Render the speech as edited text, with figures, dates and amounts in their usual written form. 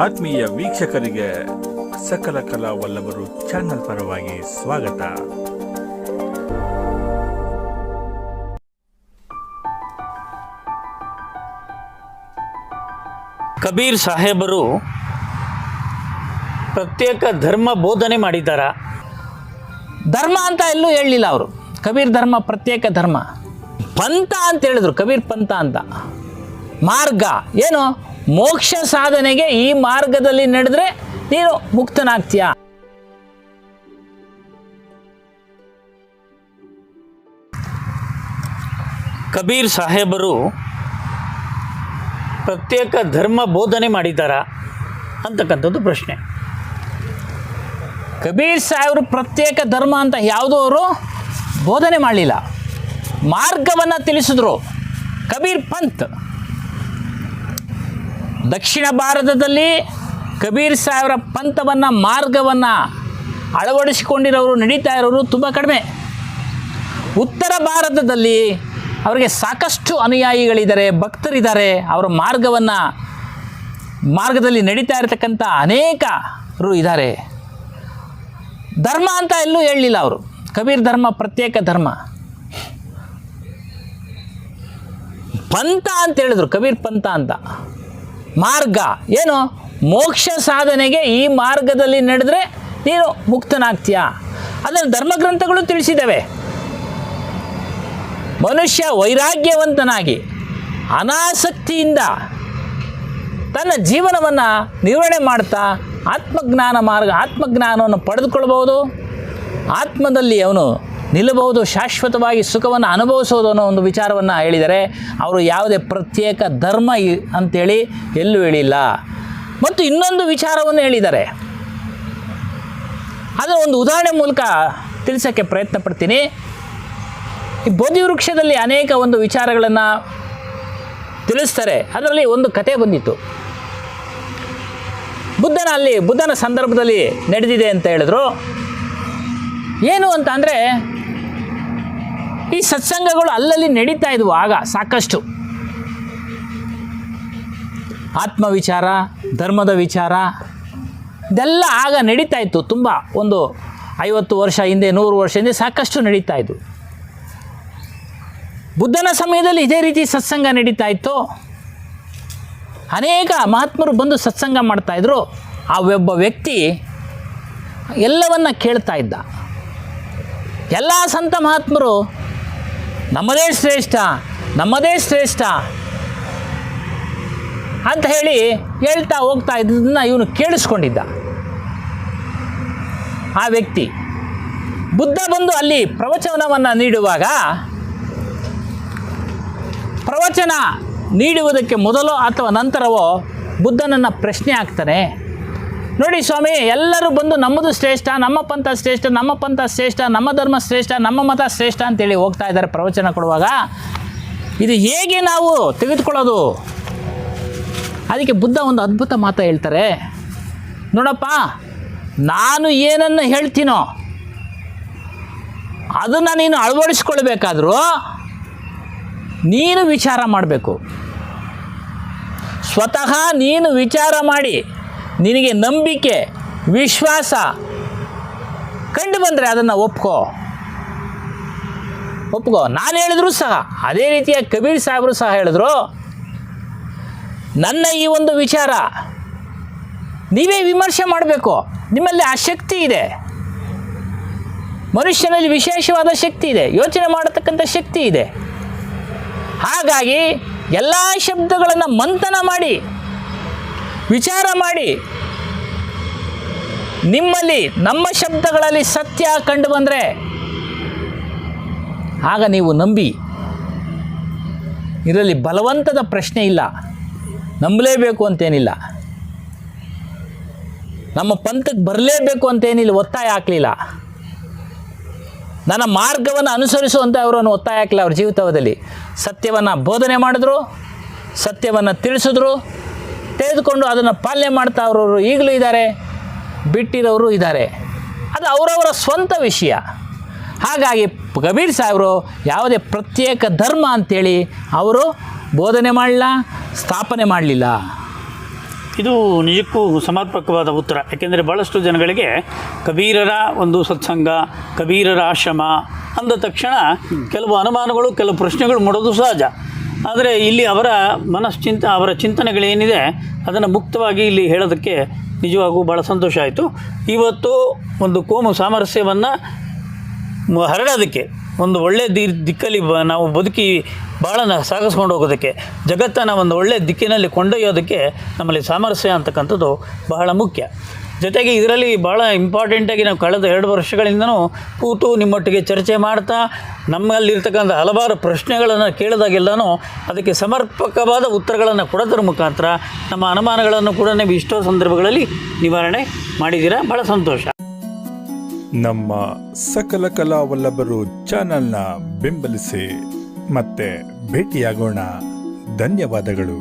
ಆತ್ಮೀಯ ವೀಕ್ಷಕರಿಗೆ ಸಕಲ ಕಲಾ ವಲ್ಲಭರು ಚಾನೆಲ್ ಪರವಾಗಿ ಸ್ವಾಗತ. ಕಬೀರ್ ಸಾಹೇಬರು ಪ್ರತ್ಯೇಕ ಧರ್ಮ ಬೋಧನೆ ಮಾಡಿದ್ದಾರ? ಧರ್ಮ ಅಂತ ಎಲ್ಲೂ ಹೇಳಲಿಲ್ಲ ಅವರು. ಕಬೀರ್ ಧರ್ಮ ಪ್ರತ್ಯೇಕ ಧರ್ಮ, ಪಂಥ ಅಂತ ಹೇಳಿದ್ರು. ಕಬೀರ್ ಪಂಥ ಅಂತ, ಮಾರ್ಗ ಏನು? ಮೋಕ್ಷ ಸಾಧನೆಗೆ ಈ ಮಾರ್ಗದಲ್ಲಿ ನಡೆದ್ರೆ ನೀನು ಮುಕ್ತನಾಗ್ತೀಯ. ಕಬೀರ್ ಸಾಹೇಬರು ಪ್ರತ್ಯೇಕ ಧರ್ಮ ಬೋಧನೆ ಮಾಡಿದ್ದಾರ ಅಂತಕ್ಕಂಥದ್ದು ಪ್ರಶ್ನೆ. ಕಬೀರ್ ಸಾಹೇಬರು ಪ್ರತ್ಯೇಕ ಧರ್ಮ ಅಂತ ಯಾವುದೂ ಅವರು ಬೋಧನೆ ಮಾಡಲಿಲ್ಲ, ಮಾರ್ಗವನ್ನು ತಿಳಿಸಿದ್ರು. ಕಬೀರ್ ಪಂಥ್. ದಕ್ಷಿಣ ಭಾರತದಲ್ಲಿ ಕಬೀರ್ ಸಾಹೇಬರ ಪಂಥವನ್ನು, ಮಾರ್ಗವನ್ನು ಅಳವಡಿಸಿಕೊಂಡಿರೋರು, ನಡೀತಾ ಇರೋರು ತುಂಬ ಕಡಿಮೆ. ಉತ್ತರ ಭಾರತದಲ್ಲಿ ಅವರಿಗೆ ಸಾಕಷ್ಟು ಅನುಯಾಯಿಗಳಿದ್ದಾರೆ, ಭಕ್ತರಿದ್ದಾರೆ. ಅವರ ಮಾರ್ಗದಲ್ಲಿ ನಡೀತಾ ಇರತಕ್ಕಂಥ ಅನೇಕರು ಇದ್ದಾರೆ. ಧರ್ಮ ಅಂತ ಎಲ್ಲೂ ಹೇಳಲಿಲ್ಲ ಅವರು. ಕಬೀರ್ ಧರ್ಮ ಪ್ರತ್ಯೇಕ ಧರ್ಮ, ಪಂಥ ಅಂತ ಹೇಳಿದ್ರು. ಕಬೀರ್ ಪಂಥ ಅಂತ, ಮಾರ್ಗ ಏನು? ಮೋಕ್ಷ ಸಾಧನೆಗೆ ಈ ಮಾರ್ಗದಲ್ಲಿ ನಡೆದ್ರೆ ನೀನು ಮುಕ್ತನಾಗ್ತೀಯ. ಅದನ್ನು ಧರ್ಮಗ್ರಂಥಗಳು ತಿಳಿಸಿದ್ದಾವೆ. ಮನುಷ್ಯ ವೈರಾಗ್ಯವಂತನಾಗಿ ಅನಾಸಕ್ತಿಯಿಂದ ತನ್ನ ಜೀವನವನ್ನು ನಿರ್ವಹಣೆ ಮಾಡ್ತಾ ಆತ್ಮಜ್ಞಾನವನ್ನು ಪಡೆದುಕೊಳ್ಬೋದು. ಆತ್ಮದಲ್ಲಿ ಅವನು ನಿಲ್ಲಬಹುದು, ಶಾಶ್ವತವಾಗಿ ಸುಖವನ್ನು ಅನುಭವಿಸೋದು ಅನ್ನೋ ಒಂದು ವಿಚಾರವನ್ನು ಹೇಳಿದ್ದಾರೆ. ಅವರು ಯಾವುದೇ ಪ್ರತ್ಯೇಕ ಧರ್ಮ ಅಂತೇಳಿ ಎಲ್ಲೂ ಹೇಳಿಲ್ಲ. ಮತ್ತು ಇನ್ನೊಂದು ವಿಚಾರವನ್ನು ಹೇಳಿದ್ದಾರೆ, ಅದನ್ನು ಒಂದು ಉದಾಹರಣೆ ಮೂಲಕ ತಿಳಿಸೋಕ್ಕೆ ಪ್ರಯತ್ನ ಪಡ್ತೀನಿ. ಈ ಬೋಧಿ ವೃಕ್ಷದಲ್ಲಿ ಅನೇಕ ಒಂದು ವಿಚಾರಗಳನ್ನು ತಿಳಿಸ್ತಾರೆ. ಅದರಲ್ಲಿ ಒಂದು ಕತೆ ಬಂದಿತ್ತು. ಬುದ್ಧನ ಸಂದರ್ಭದಲ್ಲಿ ನಡೆದಿದೆ ಅಂತ ಹೇಳಿದ್ರು. ಏನು ಅಂತ ಅಂದರೆ, ಈ ಸತ್ಸಂಗಗಳು ಅಲ್ಲಲ್ಲಿ ನಡೀತಾ ಇದ್ವು ಆಗ ಸಾಕಷ್ಟು. ಆತ್ಮವಿಚಾರ, ಧರ್ಮದ ವಿಚಾರ ಇದೆಲ್ಲ ಆಗ ನಡೀತಾ ಇತ್ತು. ತುಂಬ ಒಂದು 50 ವರ್ಷ ಹಿಂದೆ, 100 ವರ್ಷ ಹಿಂದೆ ಸಾಕಷ್ಟು ನಡೀತಾ ಇತ್ತು. ಬುದ್ಧನ ಸಮಯದಲ್ಲಿ ಇದೇ ರೀತಿ ಸತ್ಸಂಗ ನಡೀತಾ ಇತ್ತು. ಅನೇಕ ಮಹಾತ್ಮರು ಬಂದು ಸತ್ಸಂಗ ಮಾಡ್ತಾಯಿದ್ರು. ಆ ಒಬ್ಬ ವ್ಯಕ್ತಿ ಎಲ್ಲವನ್ನ ಕೇಳ್ತಾ ಇದ್ದ. ಎಲ್ಲ ಸಂತ ಮಹಾತ್ಮರು ನಮ್ಮದೇ ಶ್ರೇಷ್ಠ ಅಂತ ಹೇಳ್ತಾ ಹೋಗ್ತಾ ಇದ್ದದನ್ನು ಇವನು ಕೇಳಿಸ್ಕೊಂಡಿದ್ದ. ಆ ವ್ಯಕ್ತಿ ಬುದ್ಧ ಬಂದು ಅಲ್ಲಿ ಪ್ರವಚನವನ್ನು ನೀಡುವಾಗ, ಪ್ರವಚನ ನೀಡುವುದಕ್ಕೆ ಮೊದಲೋ ಅಥವಾ ನಂತರವೋ ಬುದ್ಧನನ್ನು ಪ್ರಶ್ನೆ ಆಗ್ತಾನೆ. ನೋಡಿ ಸ್ವಾಮಿ, ಎಲ್ಲರೂ ಬಂದು ನಮ್ಮದು ಶ್ರೇಷ್ಠ, ನಮ್ಮ ಪಂಥ ಶ್ರೇಷ್ಠ, ನಮ್ಮ ಧರ್ಮ ಶ್ರೇಷ್ಠ, ನಮ್ಮ ಮತ ಶ್ರೇಷ್ಠ ಅಂತೇಳಿ ಹೋಗ್ತಾ ಇದ್ದಾರೆ ಪ್ರವಚನ ಕೊಡುವಾಗ. ಇದು ಹೇಗೆ ನಾವು ತೆಗೆದುಕೊಳ್ಳೋದು? ಅದಕ್ಕೆ ಬುದ್ಧ ಒಂದು ಅದ್ಭುತ ಮಾತು ಹೇಳ್ತಾರೆ. ನೋಡಪ್ಪ, ನಾನು ಏನನ್ನು ಹೇಳ್ತೀನೋ ಅದನ್ನು ನೀನು ಅಳವಡಿಸ್ಕೊಳ್ಬೇಕಾದ್ರೂ ನೀನು ವಿಚಾರ ಮಾಡಬೇಕು. ಸ್ವತಃ ನೀನು ವಿಚಾರ ಮಾಡಿ ನಿನಗೆ ನಂಬಿಕೆ, ವಿಶ್ವಾಸ ಕಂಡು ಬಂದರೆ ಅದನ್ನು ಒಪ್ಕೋ. ನಾನು ಹೇಳಿದ್ರು ಸಹ ಅದೇ ರೀತಿಯ ಕಬೀರ್ ಸಾಹೇಬರು ಸಹ ಹೇಳಿದ್ರು, ನನ್ನ ಈ ಒಂದು ವಿಚಾರ ನೀವೇ ವಿಮರ್ಶೆ ಮಾಡಬೇಕು. ನಿಮ್ಮಲ್ಲಿ ಆ ಶಕ್ತಿ ಇದೆ. ಮನುಷ್ಯನಲ್ಲಿ ವಿಶೇಷವಾದ ಶಕ್ತಿ ಇದೆ, ಯೋಚನೆ ಮಾಡತಕ್ಕಂಥ ಶಕ್ತಿ ಇದೆ. ಹಾಗಾಗಿ ಎಲ್ಲ ಶಬ್ದಗಳನ್ನು ಮಂಥನ ಮಾಡಿ, ವಿಚಾರ ಮಾಡಿ, ನಿಮ್ಮಲ್ಲಿ ನಮ್ಮ ಶಬ್ದಗಳಲ್ಲಿ ಸತ್ಯ ಕಂಡು ಬಂದರೆ ಆಗ ನೀವು ನಂಬಿ. ಇದರಲ್ಲಿ ಬಲವಂತದ ಪ್ರಶ್ನೆ ಇಲ್ಲ, ನಂಬಲೇಬೇಕು ಅಂತೇನಿಲ್ಲ, ನಮ್ಮ ಪಂಥಕ್ಕೆ ಬರಲೇಬೇಕು ಅಂತೇನಿಲ್ಲ, ಒತ್ತಾಯ ಹಾಕಲಿಲ್ಲ. ನನ್ನ ಮಾರ್ಗವನ್ನು ಅನುಸರಿಸುವಂಥ ಅವರನ್ನು ಒತ್ತಾಯ ಹಾಕಲಿಲ್ಲ. ಅವ್ರ ಜೀವಿತದಲ್ಲಿ ಸತ್ಯವನ್ನು ಬೋಧನೆ ಮಾಡಿದ್ರು, ಸತ್ಯವನ್ನು ತಿಳಿಸಿದ್ರು, ತೆಗೆದುಕೊಂಡು ಅದನ್ನು ಪಾಲನೆ ಮಾಡ್ತಾ ಅವರವರು ಈಗಲೂ ಇದ್ದಾರೆ, ಬಿಟ್ಟಿರೋರು ಇದ್ದಾರೆ. ಅದು ಅವರವರ ಸ್ವಂತ ವಿಷಯ. ಹಾಗಾಗಿ ಕಬೀರ್ ಸಾಹೇಬರು ಯಾವುದೇ ಪ್ರತ್ಯೇಕ ಧರ್ಮ ಅಂಥೇಳಿ ಅವರು ಬೋಧನೆ ಮಾಡಲಿಲ್ಲ, ಸ್ಥಾಪನೆ ಮಾಡಲಿಲ್ಲ. ಇದು ನಿಜಕ್ಕೂ ಸಮರ್ಪಕವಾದ ಉತ್ತರ. ಯಾಕೆಂದರೆ ಭಾಳಷ್ಟು ಜನಗಳಿಗೆ ಕಬೀರರ ಒಂದು ಸತ್ಸಂಗ, ಕಬೀರರ ಆಶ್ರಮ ಅಂದ ತಕ್ಷಣ ಕೆಲವು ಅನುಮಾನಗಳು, ಕೆಲವು ಪ್ರಶ್ನೆಗಳು ಮೂಡೋದು ಸಹಜ. ಆದರೆ ಇಲ್ಲಿ ಅವರ ಅವರ ಚಿಂತನೆಗಳೇನಿದೆ ಅದನ್ನು ಮುಕ್ತವಾಗಿ ಇಲ್ಲಿ ಹೇಳೋದಕ್ಕೆ ನಿಜವಾಗೂ ಭಾಳ ಸಂತೋಷ ಆಯಿತು. ಇವತ್ತು ಒಂದು ಕೋಮು ಸಾಮರಸ್ಯವನ್ನು ಹರಡೋದಕ್ಕೆ, ಒಂದು ಒಳ್ಳೆಯ ದಿಕ್ಕಲ್ಲಿ ನಾವು ಬದುಕಿ ಭಾಳ ಸಾಗಿಸ್ಕೊಂಡು ಹೋಗೋದಕ್ಕೆ, ಜಗತ್ತನ್ನು ಒಂದು ಒಳ್ಳೆಯ ದಿಕ್ಕಿನಲ್ಲಿ ಕೊಂಡೊಯ್ಯೋದಕ್ಕೆ ನಮ್ಮಲ್ಲಿ ಸಾಮರಸ್ಯ ಅಂತಕ್ಕಂಥದ್ದು ಬಹಳ ಮುಖ್ಯ. ಜೊತೆಗೆ ಇದರಲ್ಲಿ ಭಾಳ ಇಂಪಾರ್ಟೆಂಟಾಗಿ ನಾವು ಕಳೆದ 2 ವರ್ಷಗಳಿಂದನೂ ಕೂತು ನಿಮ್ಮೊಟ್ಟಿಗೆ ಚರ್ಚೆ ಮಾಡ್ತಾ ನಮ್ಮಲ್ಲಿರ್ತಕ್ಕಂಥ ಹಲವಾರು ಪ್ರಶ್ನೆಗಳನ್ನು ಕೇಳಿದಾಗೆಲ್ಲನೂ ಅದಕ್ಕೆ ಸಮರ್ಪಕವಾದ ಉತ್ತರಗಳನ್ನು ಕೊಡೋದ್ರ ಮುಖಾಂತರ ನಮ್ಮ ಅನುಮಾನಗಳನ್ನು ಕೂಡ ನೀವು ಇಷ್ಟೋ ಸಂದರ್ಭಗಳಲ್ಲಿ ನಿವಾರಣೆ ಮಾಡಿದ್ದೀರಾ. ಭಾಳ ಸಂತೋಷ. ನಮ್ಮ ಸಕಲ ಕಲಾವಲ್ಲಭರು ಚಾನಲ್ನ ಬೆಂಬಲಿಸಿ. ಮತ್ತೆ ಭೇಟಿಯಾಗೋಣ. ಧನ್ಯವಾದಗಳು.